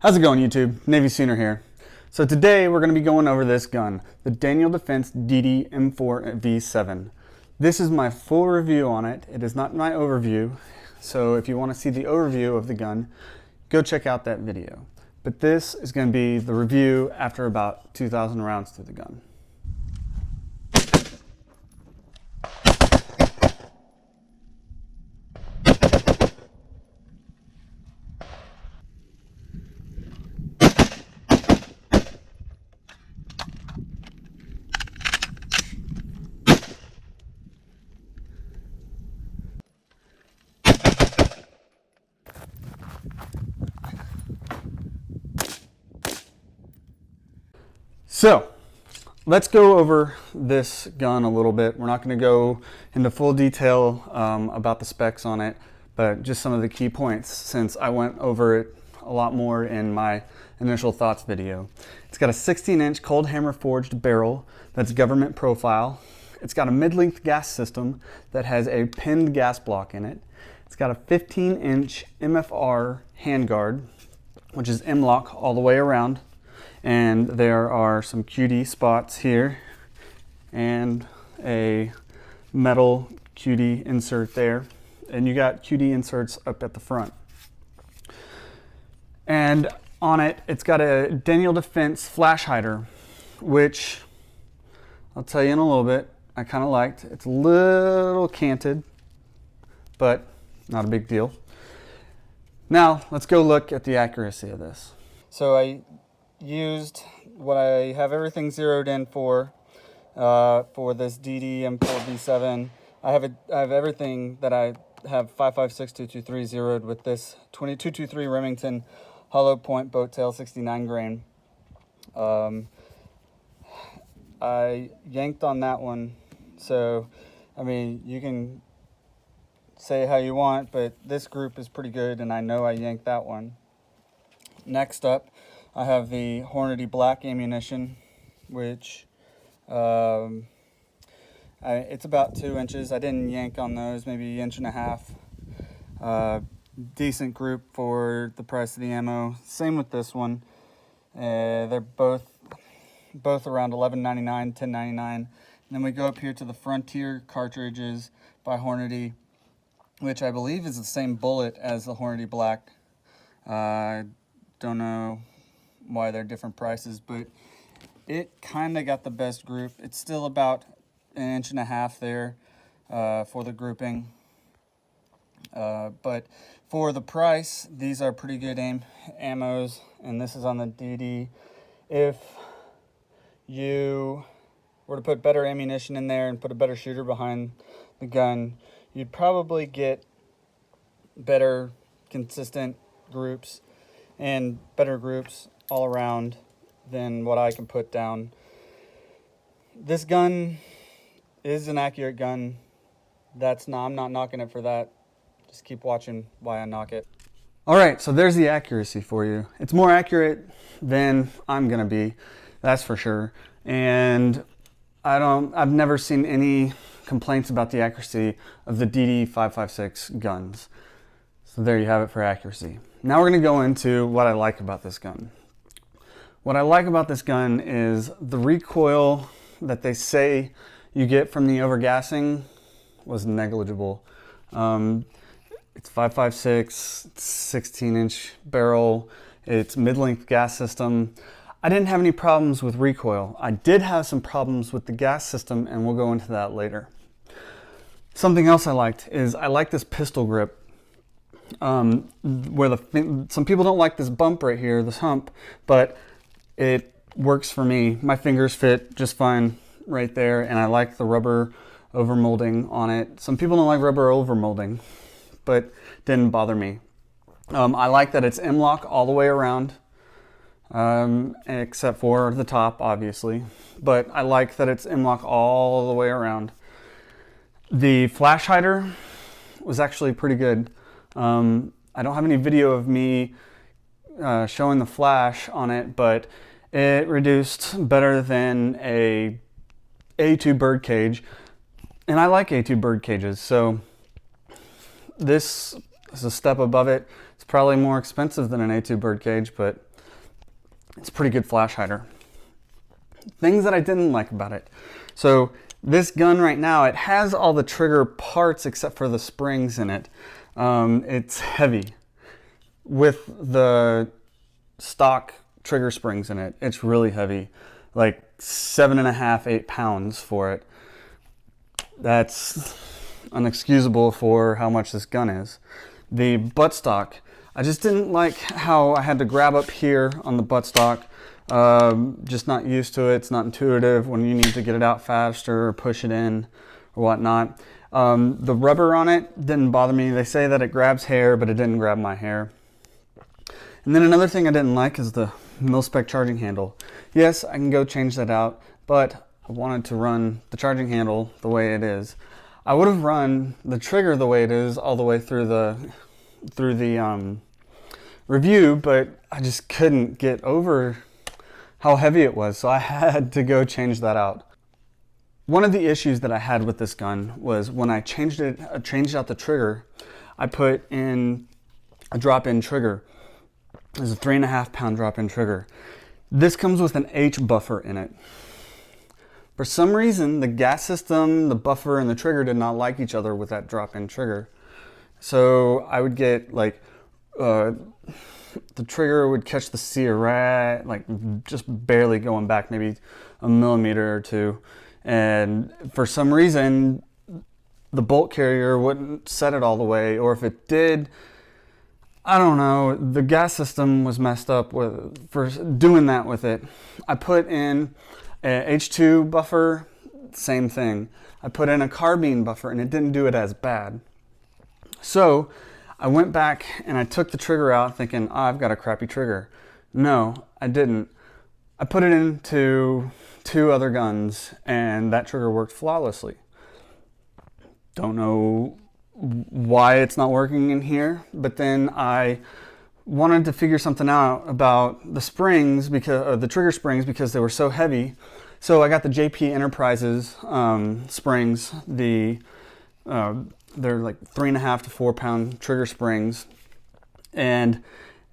How's it going, YouTube? Navy Sooner here. So today we're going to be going over this gun, the Daniel Defense DDM4V7. This is my full review on it. It is not my overview, so if you want to see the overview of the gun, go check out that video. But this is going to be the review after about 2,000 rounds through the gun. So, let's go over this gun a little bit. We're not going to go into full detail about the specs on it, but just some of the key points since I went over it a lot more in my initial thoughts video. It's got a 16-inch cold hammer forged barrel that's government profile. It's got a mid-length gas system that has a pinned gas block in it. It's got a 15-inch MFR handguard, which is M-lock all the way around. And there are some QD spots here and a metal QD insert there. And you got QD inserts up at the front. And on it, it's got a Daniel Defense flash hider, which I'll tell you in a little bit, I kind of liked. It's a little canted, but not a big deal. Now, let's go look at the accuracy of this. So I used what I have everything zeroed in for this DDM4V7. I have everything that I have 5.56.223 zeroed with this 2223 Remington hollow point boat tail 69 grain. I yanked on that one, so I mean you can say how you want, but this group is pretty good and I know I yanked that one. Next up, I have the Hornady black ammunition, which it's about 2 inches. I didn't yank on those, maybe 1.5 inches. Decent group for the price of the ammo. Same with this one. They're both around $11.99, $10.99. And then we go up here to the Frontier Cartridges by Hornady, which I believe is the same bullet as the Hornady black. I don't know why they're different prices, but it kind of got the best group. It's still about 1.5 inches there for the grouping, but for the price, these are pretty good ammos, and this is on the DD. If you were to put better ammunition in there and put a better shooter behind the gun, you'd probably get better consistent groups and better groups all around than what I can put down. This gun is an accurate gun. I'm not knocking it for that. Just keep watching why I knock it. All right, so there's the accuracy for you. It's more accurate than I'm gonna be, that's for sure. And I've never seen any complaints about the accuracy of the DD556 guns. So there you have it for accuracy. Now we're gonna go into what I like about this gun. What I like about this gun is the recoil that they say you get from the overgassing was negligible. It's 5.56, 16-inch barrel, it's mid-length gas system. I didn't have any problems with recoil. I did have some problems with the gas system, and we'll go into that later. Something else I liked is I like this pistol grip. Some people don't like this bump right here, this hump, but it works for me. My fingers fit just fine right there, and I like the rubber overmolding on it. Some people don't like rubber overmolding, but didn't bother me. I like that it's M-lock all the way around, except for the top, obviously. But I like that it's M-lock all the way around. The flash hider was actually pretty good. I don't have any video of me showing the flash on it, but it reduced better than a A2 bird cage, and I like A2 bird cages, so this is a step above it. It's probably more expensive than an A2 bird cage, but It's a pretty good flash hider. Things that I didn't like about it. So this gun right now, it has all the trigger parts except for the springs in it. It's heavy. With the stock trigger springs in it, it's really heavy. Like 7.5, 8 pounds for it. That's unexcusable for how much this gun is. The buttstock, I just didn't like how I had to grab up here on the buttstock. Just not used to it. It's not intuitive when you need to get it out faster or push it in or whatnot. The rubber on it didn't bother me. They say that it grabs hair, but it didn't grab my hair. And then another thing I didn't like is the Milspec charging handle. Yes, I can go change that out, but I wanted to run the charging handle the way it is. I would have run the trigger the way it is all the way through the review, but I just couldn't get over how heavy it was, so I had to go change that out. One of the issues that I had with this gun was when I changed out the trigger, I put in a drop-in trigger. There's a 3.5 pound drop-in trigger. This comes with an H buffer in it. For some reason, the gas system, the buffer, and the trigger did not like each other with that drop-in trigger. So I would get like, the trigger would catch the sear right, like just barely going back maybe a millimeter or two. And for some reason, the bolt carrier wouldn't set it all the way, or if it did, I don't know, the gas system was messed up for doing that with it. I put in a H2 buffer, same thing. I put in a carbine buffer and it didn't do it as bad. So I went back and I took the trigger out thinking, oh, I've got a crappy trigger. No, I didn't. I put it into 2 other guns and that trigger worked flawlessly. Don't know why it's not working in here, but then I wanted to figure something out about the springs, because the trigger springs, because they were so heavy. So I got the JP Enterprises springs. They're like 3.5 to 4 pound trigger springs, and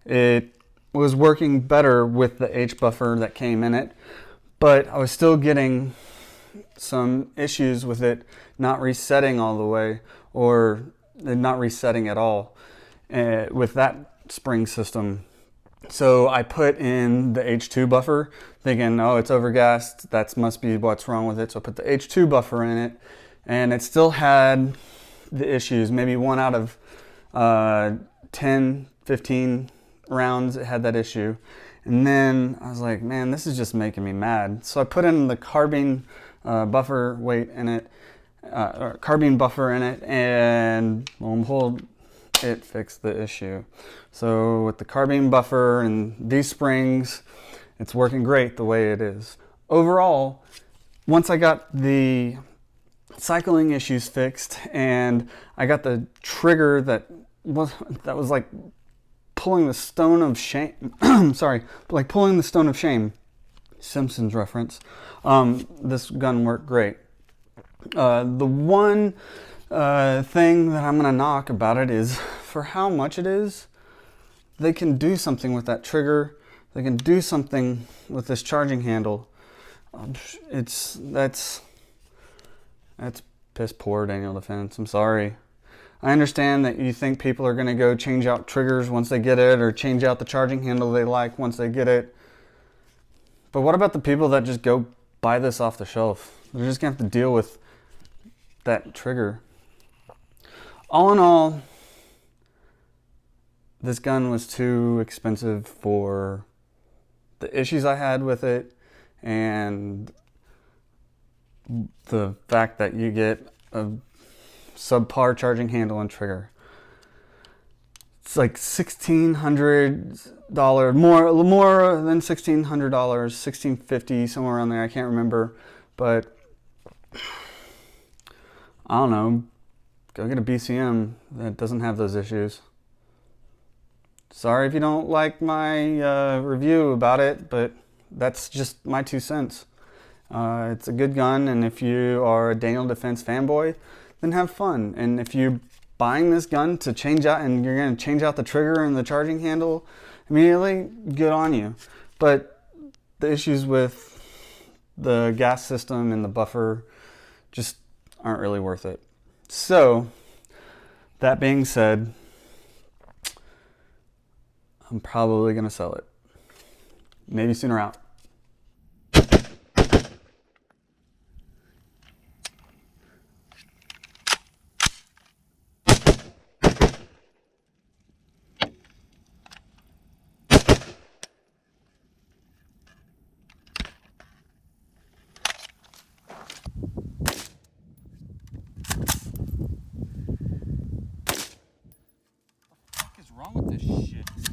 it was working better with the H buffer that came in it, but I was still getting some issues with it not resetting all the way, or not resetting at all with that spring system. So I put in the H2 buffer thinking, oh, it's overgassed, that must be what's wrong with it. So I put the H2 buffer in it and it still had the issues. Maybe 1 out of 10, 15 rounds it had that issue. And then I was like, man, this is just making me mad. So I put in the carbine buffer weight in it, or carbine buffer in it, and lo and behold, it fixed the issue. So with the carbine buffer and these springs, it's working great the way it is. Overall, once I got the cycling issues fixed and I got the trigger that was like pulling the stone of shame, sorry, like pulling the stone of shame, Simpsons reference, this gun worked great. The one thing that I'm gonna knock about it is for how much it is, they can do something with that trigger. They can do something with this charging handle. That's piss poor, Daniel Defense. I'm sorry. I understand that you think people are gonna go change out triggers once they get it, or change out the charging handle they like once they get it. But what about the people that just go buy this off the shelf? They're just gonna have to deal with that trigger. All in all, this gun was too expensive for the issues I had with it and the fact that you get a subpar charging handle and trigger. It's like $1,600, more than $1,600, $1,650, somewhere around there. I can't remember, but I don't know. Go get a BCM that doesn't have those issues. Sorry if you don't like my review about it, but that's just my 2 cents. It's a good gun, and if you are a Daniel Defense fanboy, then have fun. And if you're buying this gun to change out, and you're going to change out the trigger and the charging handle immediately, good on you. but the issues with the gas system and the buffer just aren't really worth it. So that being said, I'm probably going to sell it. Maybe sooner out. What is wrong with this shit?